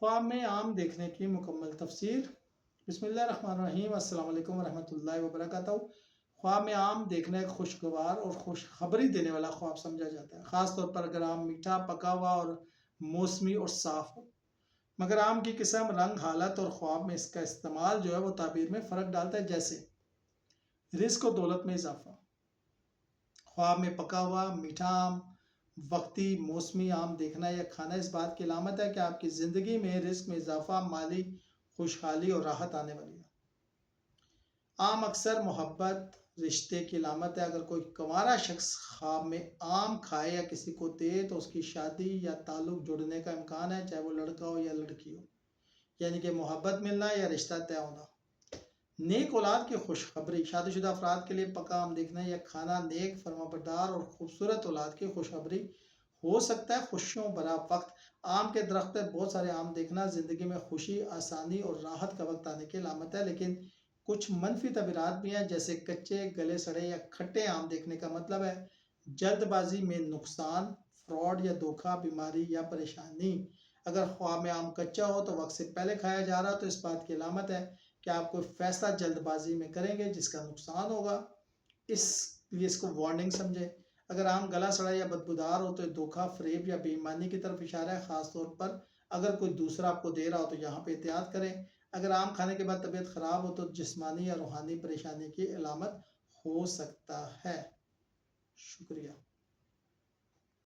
ख्वाब में आम देखने की मुकम्मल तफसीर। बिस्मिल्लाहिर्रहमानिर्रहीम। अस्सलाम वालेकुम वरहमतुल्लाहि वबरकातुहू। ख्वाब में आम देखना एक खुशगवार और खुशखबरी देने वाला ख्वाब समझा जाता है, ख़ास तौर पर अगर आम मीठा, पका हुआ और मौसमी और साफ़ हो। मगर आम की किस्म, रंग, हालत और ख्वाब में इसका इस्तेमाल जो है वो ताबीर में फ़र्क डालता है। जैसे रिस्क और दौलत में इजाफा। ख्वाब में पका हुआ मीठा आम, वक्ती मौसमी आम देखना या खाना इस बात की अलामत है कि आपकी ज़िंदगी में रिस्क में इजाफा, माली खुशहाली और राहत आने वाली है। आम अक्सर मोहब्बत, रिश्ते की अलामत है। अगर कोई कंवारा शख्स ख्वाब में आम खाए या किसी को दे तो उसकी शादी या ताल्लुक जुड़ने का इम्कान है, चाहे वो लड़का हो या लड़की हो, यानी कि मोहब्बत मिलना या रिश्ता तय होना। नेक औलाद की खुशखबरी। शादीशुदा अफराद के लिए पका आम देखना या खाना नेक, फर्माबरदार और खूबसूरत औलाद की खुशखबरी हो सकता है। खुशियों भरा वक्त। आम के दरख्त पर बहुत सारे आम देखना ज़िंदगी में खुशी, आसानी और राहत का वक्त आने की अलामत है, लेकिन कुछ मनफी तबीरात भी हैं, जैसे कच्चे, गले सड़े या खट्टे आम देखने का मतलब है जल्दबाजी में नुकसान, फ्रॉड या धोखा, बीमारी या परेशानी। अगर ख्वाब में आम कच्चा हो तो वक्त से पहले खाया जा रहा, तो इस बात की अलामत है कि आप कोई फैसला जल्दबाजी में करेंगे जिसका नुकसान होगा, इसलिए इसको वार्निंग समझे। अगर आम गला सड़ा या बदबूदार हो तो धोखा, फरेब या बेईमानी की तरफ इशारा है, खास तौर पर अगर कोई दूसरा आपको दे रहा हो तो यहाँ पे एहतियात करें। अगर आम खाने के बाद तबीयत खराब हो तो जिस्मानी या रूहानी परेशानी की अलामत हो सकता है। शुक्रिया।